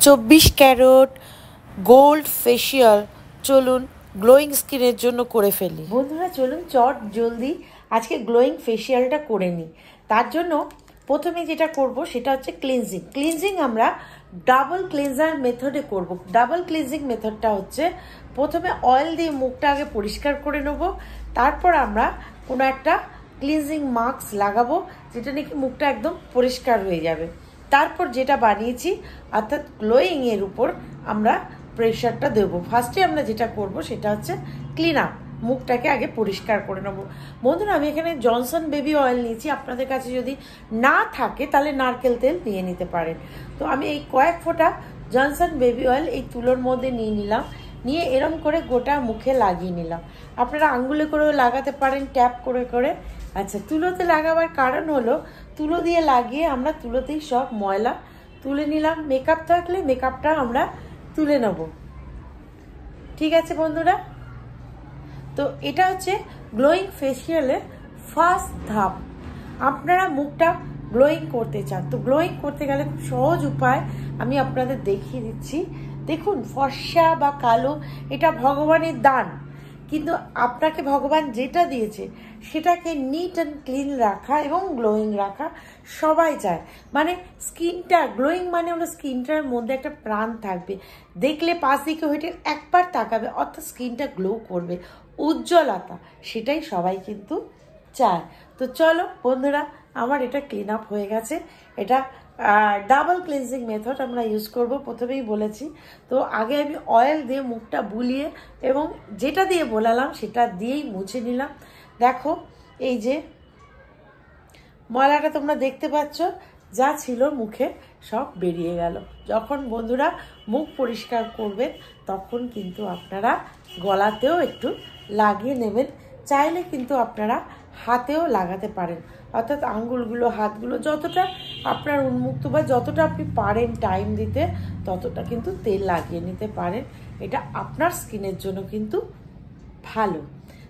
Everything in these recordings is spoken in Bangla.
24 ক্যারেট গোল্ড ফেসিয়াল চলুন গ্লোয়িং স্কিনের জন্য করে ফেলি। বন্ধুরা চলুন চট জলদি আজকে গ্লোয়িং ফেসিয়ালটা করে নিই। তার জন্য প্রথমে যেটা করব সেটা হচ্ছে ক্লিনজিং আমরা ডাবল ক্লিনজার মেথডে করব। ডাবল ক্লিনজিং মেথডটা হচ্ছে প্রথমে অয়েল দিয়ে মুখটা আগে পরিষ্কার করে নেব, তারপর আমরা কোনো একটা ক্লিনজিং মাস্ক লাগাবো যেটা নাকি মুখটা একদম পরিষ্কার হয়ে যাবে। তারপর যেটা বানিয়েছি অর্থাৎ গ্লোয়িংয়ের উপর আমরা প্রেশারটা দেবো। ফার্স্টে আমরা যেটা করব সেটা হচ্ছে ক্লিন আপ, মুখটাকে আগে পরিষ্কার করে নেবো। বন্ধুরা আমি এখানে জনসন বেবি অয়েল নিয়েছি, আপনাদের কাছে যদি না থাকে তাহলে নারকেল তেল নিয়ে নিতে পারেন। তো আমি এই কয়েক ফোঁটা জনসন বেবি অয়েল এই তুলোর মধ্যে নিয়ে নিলাম, নিয়ে এরম করে গোটা মুখে লাগিয়ে নিলাম। আপনারা আঙ্গুলে করেও লাগাতে পারেন, ট্যাপ করে করে। আচ্ছা, তুলোতে লাগাবার কারণ হলো তুলো দিয়ে লাগিয়ে আমরা তুলোতেই সব ময়লা তুলে নিলাম। মেকআপ থাকলে মেকআপটা আমরা তুলে নেব। ঠিক আছে বন্ধুরা, তো এটা হচ্ছে গ্লোয়িং ফেসিয়ালের ফার্স্ট ধাপ। আপনারা মুখটা গ্লোয়িং করতে চান, তো গ্লোয়িং করতে গেলে খুব সহজ উপায় আমি আপনাদের দেখিয়ে দিচ্ছি। দেখুন, ফর্সা বা কালো এটা ভগবানের দান, কিন্তু আপনাকে ভগবান যেটা দিয়েছে সেটাকে নিট অ্যান্ড ক্লিন রাখা এবং গ্লোয়িং রাখা সবাই চায়। মানে স্কিনটা গ্লোয়িং মানে হলো স্কিনটার মধ্যে একটা প্রাণ থাকবে, দেখলে পাশ দিকে হইতে একবার তাকাবে, অর্থাৎ স্কিনটা গ্লো করবে, উজ্জ্বলতা, সেটাই সবাই কিন্তু চায়। তো চলো বন্ধুরা, আমার এটা ক্লিন আপ হয়ে গেছে। এটা ডাবল ক্লিনজিং মেথড আমরা ইউজ করব, প্রথমেই বলেছি। তো আগে আমি অয়েল দিয়ে মুখটা বুলিয়ে এবং যেটা দিয়ে বোলালাম সেটা দিয়েই মুছে নিলাম। দেখো এই যে ময়লাটা তোমরা দেখতে পাচ্ছ, যা ছিল মুখে সব বেরিয়ে গেল। যখন বন্ধুরা মুখ পরিষ্কার করবেন তখন কিন্তু আপনারা গলাতেও একটু লাগিয়ে নেবেন, চাইলে কিন্তু আপনারা হাতেও লাগাতে পারেন, অর্থাৎ আঙ্গুলগুলো হাতগুলো যতটা আপনার উন্মুক্ত বা যতটা আপনি পারেন টাইম দিতে ততটা কিন্তু তেল লাগিয়ে নিতে পারেন। এটা আপনার স্কিনের জন্য কিন্তু ভালো।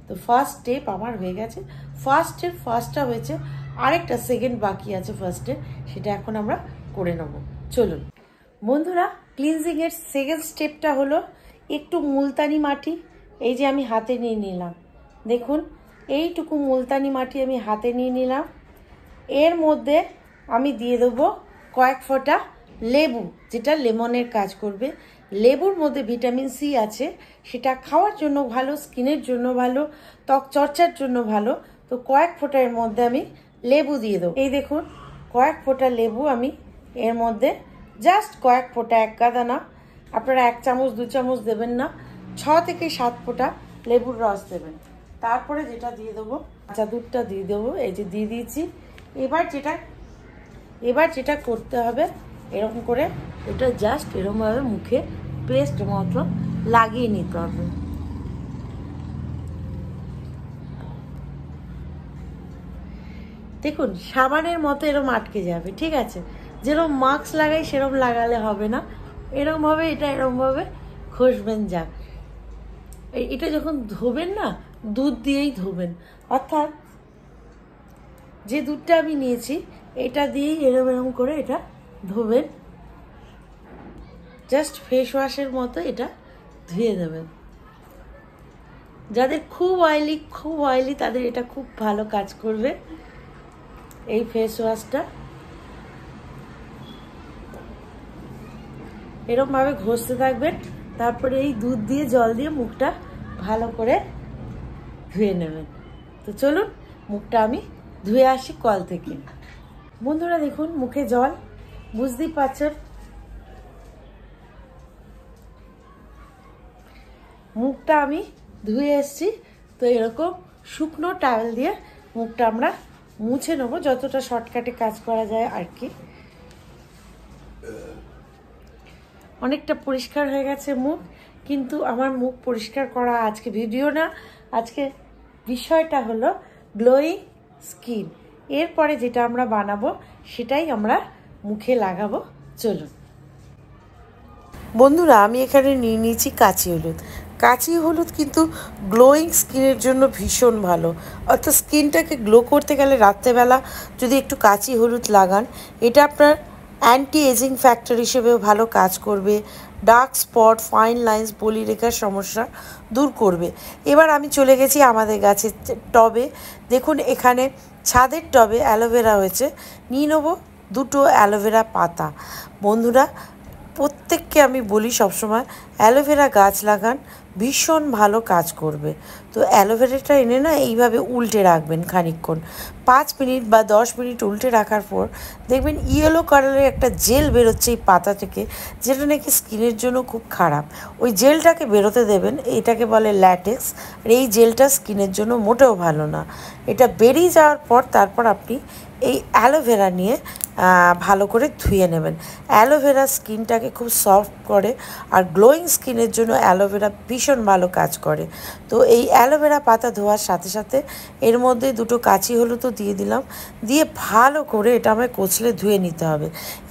তো ফার্স্ট স্টেপ আমার হয়ে গেছে। ফার্স্টটা হয়েছে, আরেকটা সেকেন্ড বাকি আছে ফার্স্টে, সেটা এখন আমরা করে নেব। চলুন বন্ধুরা, ক্লিনজিংয়ের সেকেন্ড স্টেপটা হলো একটু মুলতানি মাটি। এই যে আমি হাতে নিয়ে নিলাম, দেখুন এইটুকু মুলতানি মাটি আমি হাতে নিয়ে নিলাম। এর মধ্যে আমি দিয়ে দেবো কয়েক ফোঁটা লেবু, যেটা লেমনের কাজ করবে। লেবুর মধ্যে ভিটামিন সি আছে, সেটা খাওয়ার জন্য ভালো, স্কিনের জন্য ভালো, ত্বক চর্চার জন্য ভালো। তো কয়েক ফোঁটা এর মধ্যে আমি লেবু দিয়ে দেবো। এই দেখুন কয়েক ফোঁটা লেবু আমি এর মধ্যে, জাস্ট কয়েক ফোঁটা, এক গাদা না, আপনারা 1 চামচ 2 চামচ দেবেন না, 6 থেকে 7 ফোঁটা লেবুর রস দেবেন। তারপরে যেটা দিয়ে দেবো কাঁচা দুধটা দিয়ে দেবো, এই যে দিয়ে দিয়েছি। এবার যেটা করতে হবে, এরকম করে এটা জাস্ট এরকমভাবে মুখে পেস্ট মতো লাগিয়ে নিতে হবে। দেখুন সাবানের মতো এরকম আটকে যাবে, ঠিক আছে? যেরকম মাস্ক লাগাই সেরকম লাগালে হবে না, এরকমভাবে এটা এরকমভাবে ঘষবেন। যা এটা যখন ধোবেন না, দুধ দিয়েই ধোবেন, অর্থাৎ যে দুধটা আমি নিয়েছি এটা দিয়েই এরকম করে এটা ধোবেন। জাস্ট ফেস ওয়াশের মতো এটা ধুয়ে দেবেন। যাদের খুব অয়েলি তাদের এটা খুব ভালো কাজ করবে এই ফেস ওয়াশটা। এরকমভাবে ঘষতে থাকবেন, তারপরে এই দুধ দিয়ে জল দিয়ে মুখটা ভালো করে ধুয়ে নেবেন। তো চলুন মুখটা আমি ধুয়ে আসি কল থেকে। বন্ধুরা দেখুন মুখে জল, বুঝতেই পারছেন মুখটা আমি ধুয়ে এসছি। তো এরকম শুকনো টাওয়েল দিয়ে মুখটা আমরা মুছে নেবো, যতটা শর্টকাটে কাজ করা যায় আর কি। অনেকটা পরিষ্কার হয়ে গেছে মুখ, কিন্তু আমার মুখ পরিষ্কার করা আজকে ভিডিও না, আজকে বিষয়টা হলো গ্লোয়িং স্কিন। এরপরে যেটা আমরা বানাবো সেটাই আমরা মুখে লাগাবো। চলুন বন্ধুরা, আমি এখানে নিয়ে নিয়েছি কাঁচি হলুদ। কাঁচি হলুদ কিন্তু গ্লোয়িং স্কিনের জন্য ভীষণ ভালো, অর্থাৎ স্কিনটাকে গ্লো করতে গেলে রাত্রেবেলা যদি একটু কাঁচি হলুদ লাগান, এটা আপনার অ্যান্টি এজিং ফ্যাক্টর হিসেবেও ভালো কাজ করবে, ডার্ক স্পট, ফাইন লাইন্স, বলিরেখার সমস্যা দূর করবে। এবার আমি চলে গেছি আমাদের গাছের টবে। দেখুন এখানে ছাদের টবে অ্যালোভেরা হয়েছে, নিয়ে নেবো দুটো অ্যালোভেরা পাতা। বন্ধুরা, প্রত্যেককে আমি বলি সবসময় অ্যালোভেরা গাছ লাগান, ভীষণ ভালো কাজ করবে। তো অ্যালোভেরাটা এনে না এইভাবে উল্টে রাখবেন খানিকক্ষণ, 5 মিনিট বা 10 মিনিট উল্টে রাখার পর দেখবেন ইয়েলো কালারের একটা জেল বেরোচ্ছে এই পাতা থেকে, যেটা নাকি স্কিনের জন্য খুব খারাপ। ওই জেলটাকে বেরোতে দেবেন, এটাকে বলে ল্যাটেক্স। আর এই জেলটা স্কিনের জন্য মোটেও ভালো না। এটা বেরিয়ে যাওয়ার পর তারপর আপনি এই অ্যালোভেরা নিয়ে ভালো করে ধুয়ে নেবেন। অ্যালোভেরা স্কিনটাকে খুব সফট করে, আর গ্লোয়িং স্কিনের জন্য অ্যালোভেরা ভীষণ ভালো কাজ করে। তো এই অ্যালোভেরা পাতা ধোয়ার সাথে সাথে এর মধ্যে দুটো কাঁচি হলুদও দিয়ে দিলাম, দিয়ে ভালো করে এটা আমায় কচলে ধুয়ে নিতে হবে।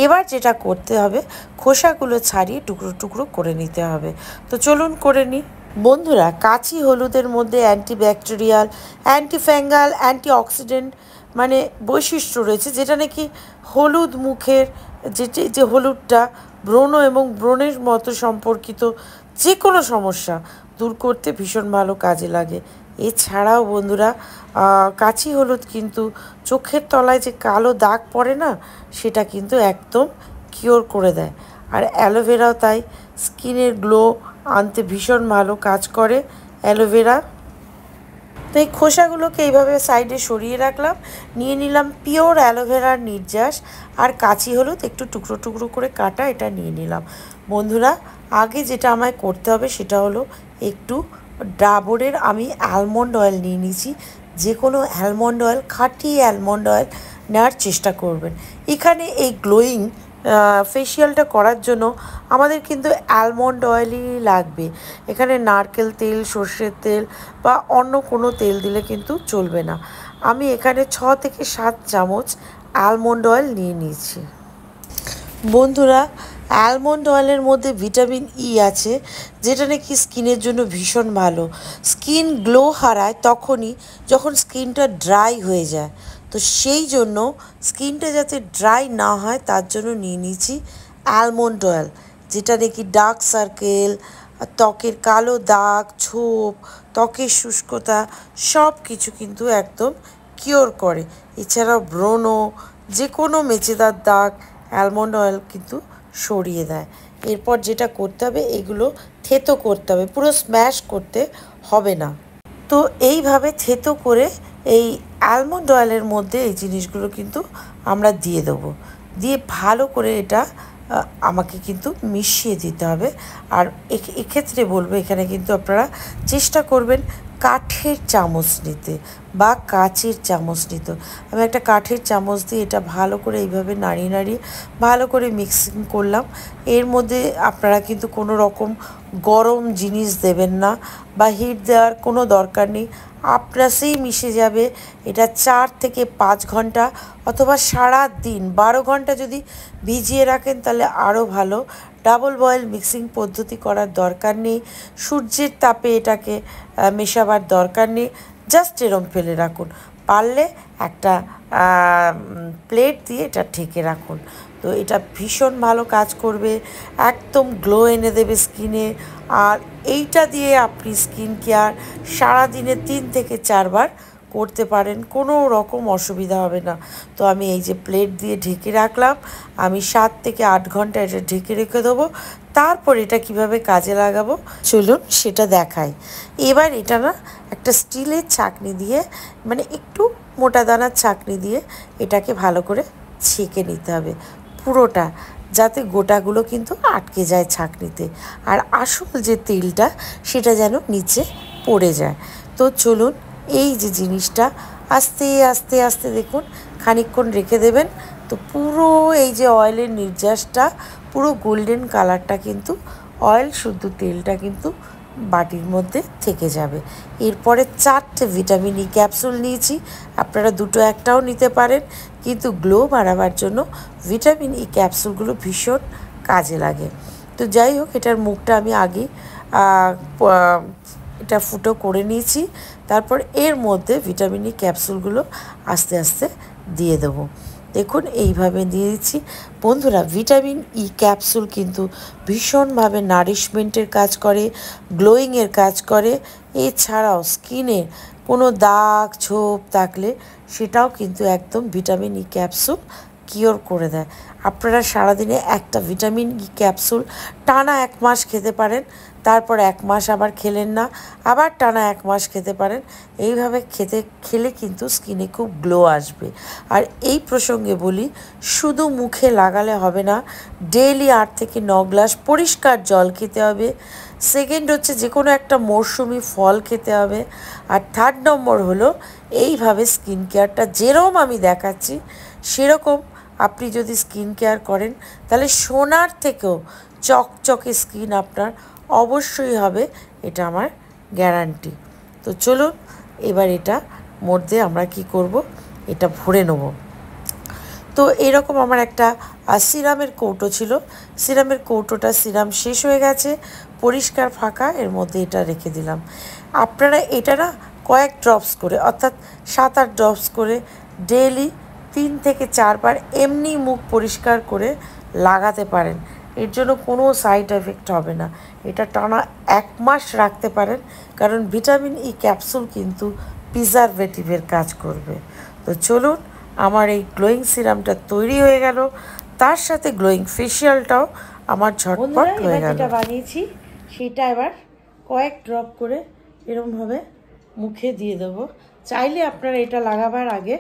এবার যেটা করতে হবে, খোসাগুলো ছাড়িয়ে টুকরো টুকরো করে নিতে হবে। তো চলুন করে নিই। বন্ধুরা, কাঁচি হলুদের মধ্যে অ্যান্টিব্যাকটেরিয়াল, অ্যান্টিফ্যাঙ্গাল, অ্যান্টিঅক্সিডেন্ট মানে বৈশিষ্ট্য রয়েছে, যেটা নাকি হলুদ মুখের যে হলুদটা ব্রণ এবং ব্রণের মতো সম্পর্কিত যে কোনো সমস্যা দূর করতে ভীষণ ভালো কাজে লাগে। এছাড়াও বন্ধুরা, কাঁচি হলুদ কিন্তু চোখের তলায় যে কালো দাগ পড়ে না, সেটা কিন্তু একদম কিওর করে দেয়। আর অ্যালোভেরাও তাই, স্কিনের গ্লো আনতে ভীষণ ভালো কাজ করে অ্যালোভেরা। তো এই খোসাগুলোকে এইভাবে সাইডে সরিয়ে রাখলাম, নিয়ে নিলাম পিওর অ্যালোভেরার নির্যাস, আর কাঁচি হলুদ একটু টুকরো টুকরো করে কাটা, এটা নিয়ে নিলাম। বন্ধুরা, আগে যেটা আমায় করতে হবে সেটা হলো একটু ডাবরের আমি অ্যালমন্ড অয়েল নিয়ে নিয়েছি। যে কোনো অ্যালমন্ড অয়েল, খাঁটি অ্যালমন্ড অয়েল নেওয়ার চেষ্টা করবেন। এখানে এই গ্লোয়িং ফেসিয়ালটা করার জন্য আমাদের কিন্তু অ্যালমন্ড অয়েলই লাগবে। এখানে নারকেল তেল, সর্ষের তেল বা অন্য কোনো তেল দিলে কিন্তু চলবে না। আমি এখানে 6 থেকে 7 চামচ অ্যালমন্ড অয়েল নিয়ে নিয়েছি। বন্ধুরা, অ্যালমন্ড অয়েলের মধ্যে ভিটামিন ই আছে, যেটা নাকি স্কিনের জন্য ভীষণ ভালো। স্কিন গ্লো হারায় তখনই যখন স্কিনটা ড্রাই হয়ে যায়। তো সেই জন্য স্কিনটা যাতে ড্রাই না হয় তার জন্য নিয়ে নিয়েছি অ্যালমন্ড অয়েল, যেটা নাকি ডার্ক সার্কেল, ত্বকের কালো দাগ, ছোপ, ত্বকের শুষ্কতা সব কিছু কিন্তু একদম কিওর করে। এছাড়াও ব্রণ, যে কোনো মেচেদার দাগ অ্যালমন্ড অয়েল কিন্তু সরিয়ে দেয়। এরপর যেটা করতে হবে, এগুলো থেতো করতে হবে, পুরো স্ম্যাশ করতে হবে না। তো এইভাবে থেতো করে এই অ্যালমন্ড অয়েলের মধ্যে এই জিনিসগুলো কিন্তু আমরা দিয়ে দেবো, দিয়ে ভালো করে এটা আমাকে কিন্তু মিশিয়ে দিতে হবে। আর এক্ষেত্রে বলবো, এখানে কিন্তু আপনারা চেষ্টা করবেন কাঠের চামচ নিতে বা কাচের চামচ নিতে। আমি একটা কাঠের চামচ দিয়ে এটা ভালো করে এইভাবে নাড়িয়ে নাড়িয়ে ভালো করে মিক্সিং করলাম। এর মধ্যে আপনারা কিন্তু কোনো রকম গরম জিনিস দেবেন না বা হিট দেওয়ার কোনো দরকার নেই, আপনাসেই মিশে যাবে। এটা 4 থেকে 5 ঘন্টা অথবা সারা দিন 12 ঘন্টা যদি ভিজিয়ে রাখেন তাহলে আরও ভালো। ডাবল বয়েল মিক্সিং পদ্ধতি করার দরকার নেই, সূর্যের তাপে এটাকে মেশাবার দরকার নেই, জাস্ট এরম ফেলে রাখুন। পারলে একটা প্লেট দিয়ে এটা ঢেকে রাখুন। তো এটা ভীষণ ভালো কাজ করবে, একদম গ্লো এনে দেবে স্কিনে। আর এইটা দিয়ে আপনি স্কিন কেয়ার সারাদিনে 3 থেকে 4 বার করতে পারেন, কোনো রকম অসুবিধা হবে না। তো আমি এই যে প্লেট দিয়ে ঢেকে রাখলাম, আমি 7 থেকে 8 ঘন্টা এটা ঢেকে রেখে দেবো। তারপর এটা কিভাবে কাজে লাগাবো চলুন সেটা দেখাই। এবার এটা না একটা স্টিলের ছাঁকনি দিয়ে, মানে একটু মোটা দানার ছাঁকনি দিয়ে এটাকে ভালো করে ছেঁকে নিতে হবে পুরোটা, যাতে গোটাগুলো কিন্তু আটকে যায় ছাঁকনিতে, আর আসল যে তেলটা সেটা যেন নিচে পড়ে যায়। তো চলুন, এই যে জিনিসটা আস্তে আস্তে আস্তে দেখুন খানিকক্ষণ রেখে দেবেন। তো পুরো এই যে অয়েলের নির্যাসটা পুরো গোল্ডেন কালারটা কিন্তু অয়েল শুদ্ধ তেলটা কিন্তু বাটির মধ্যে থেকে যাবে। এরপরে 4টে ভিটামিন ই ক্যাপসুল নিয়েছি, আপনারা 2টো 1টাও নিতে পারেন, কিন্তু গ্লো বাড়াবার জন্য ভিটামিন ই ক্যাপসুলগুলো ভীষণ কাজে লাগে। তো যাই হোক, এটার মুখটা আমি আগেই এটা ফুটো করে নিয়েছি। তারপর এর মধ্যে ভিটামিন ই ক্যাপসুলগুলো আস্তে আস্তে দিয়ে দেবো। দেখুন এইভাবে দিয়ে দিচ্ছি। বন্ধুরা, ভিটামিন ই ক্যাপসুল কিন্তু ভীষণভাবে নারিশমেন্টের কাজ করে, গ্লোয়িংয়ের কাজ করে। এছাড়াও স্কিনে কোনো দাগ ছোপ থাকলে সেটাও কিন্তু একদম ভিটামিন ই ক্যাপসুল কিওর করে দেয়। আপনারা সারাদিনে একটা ভিটামিন ই ক্যাপসুল টানা 1 মাস খেতে পারেন, তারপর 1 মাস আবার খেলেন না, আবার টানা 1 মাস খেতে পারেন। এইভাবে খেলে কিন্তু স্কিনে খুব গ্লো আসবে। আর এই প্রসঙ্গে বলি, শুধু মুখে লাগালে হবে না, ডেইলি 8 থেকে 9 গ্লাস পরিষ্কার জল খেতে হবে। সেকেন্ড হচ্ছে যে কোনো একটা মরশুমি ফল খেতে হবে। আর থার্ড নম্বর হলো এইভাবে স্কিন কেয়ারটা যেরকম আমি দেখাচ্ছি সেরকম আপনি যদি স্কিন কেয়ার করেন তাহলে সোনার থেকেও চকচকে স্কিন আপনার অবশ্যই হবে, এটা আমার গ্যারান্টি। তো চলুন এবার এটা মধ্যে আমরা কি করব, এটা ভরে নেব। তো এরকম আমার একটা সিরামের কৌটো ছিল, সিরামের কৌটোটা সিরাম শেষ হয়ে গেছে, পরিষ্কার ফাঁকা, এর মধ্যে এটা রেখে দিলাম। আপনারা এটা না কয়েক ড্রপস করে, অর্থাৎ 7-8 ড্রপস করে ডেইলি 3 থেকে 4 বার এমনি মুখ পরিষ্কার করে লাগাতে পারেন। এর জন্য কোনো সাইড এফেক্ট হবে না। এটা টানা 1 মাস রাখতে পারেন, কারণ ভিটামিন ই ক্যাপসুল কিন্তু প্রিজারভেটিভের কাজ করবে। তো চলুন, আমার এই গ্লোয়িং সিরামটা তৈরি হয়ে গেল, তার সাথে গ্লোয়িং ফেশিয়ালটাও আমার ঝটপট হয়ে গেল। যেটা বানিয়েছি সেটা এবার কয়েক ড্রপ করে এরকমভাবে মুখে দিয়ে দেবো। চাইলে আপনারা এটা লাগাবার আগে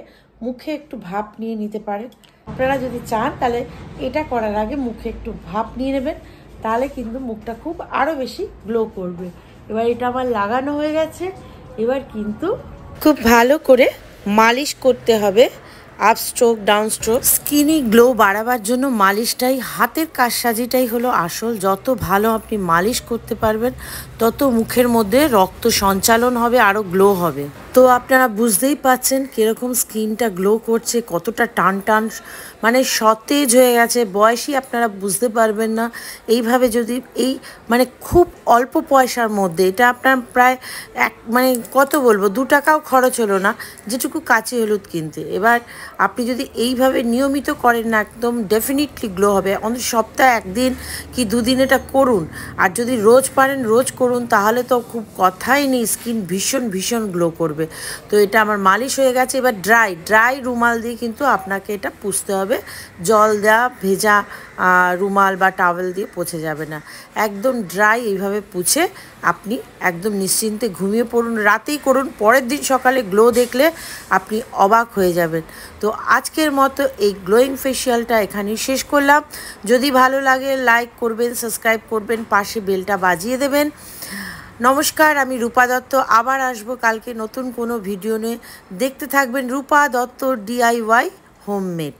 মুখে একটু ভাপ নিয়ে নিতে পারেন। আপনারা যদি চান তাহলে এটা করার আগে মুখে একটু ভাপ নিয়ে নেবেন, তাহলে কিন্তু মুখটা খুব আরও বেশি গ্লো করবে। এবার এটা আমার লাগানো হয়ে গেছে, এবার কিন্তু খুব ভালো করে মালিশ করতে হবে, up stroke down stroke. Skinny glow বাড়াবার জন্য মালিশটাই, হাতের কাজসাজিটাই হলো আসল। যত ভালো আপনি মালিশ করতে পারবেন তত মুখের মধ্যে রক্ত সঞ্চালন হবে, আরও গ্লো হবে। তো আপনারা বুঝতেই পাচ্ছেন কীরকম স্কিনটা গ্লো করছে, কতটা টান টান, মানে সতেজ হয়ে গেছে। বয়সই আপনারা বুঝতে পারবেন না। এইভাবে যদি মানে খুব অল্প পয়সার মধ্যে এটা আপনার প্রায় মানে কত বলবো, 2 টাকাও খরচ হলো না, যেটুকু কাঁচি হলুদ কিনতে। এবার আপনি যদি এইভাবে নিয়মিত করেন না, একদম ডেফিনেটলি গ্লো হবে। অন্তত সপ্তাহে 1 দিন কি 2 দিন এটা করুন। আর যদি রোজ পারেন রোজ করুন, তাহলে তো খুব কথাই নেই, স্কিন ভীষণ ভীষণ গ্লো করবে। তো এটা আমার মালিশ হয়ে গেছে। এবার ড্রাই রুমাল দিয়ে কিন্তু আপনাকে এটা পুছতে হবে। জল দেওয়া ভেজা রুমাল বা টাওয়েল দিয়ে পোছা যাবে না, একদম ড্রাই এইভাবে পুছে আপনি একদম নিশ্চিন্তে ঘুমিয়ে পড়ুন। রাতেই করুন, পরের দিন সকালে গ্লো দেখলে আপনি অবাক হয়ে যাবেন। তো আজকের মতো এই গ্লোয়িং ফেশিয়ালটা এখানেই শেষ করলাম। যদি ভালো লাগে লাইক করবেন, সাবস্ক্রাইব করবেন, পাশে বেলটা বাজিয়ে দেবেন। নমস্কার, আমি রূপা দত্ত। আবার আসবো কালকে নতুন কোনো ভিডিও নিয়ে। দেখতে থাকবেন রূপা দত্ত DIY হোমমেড।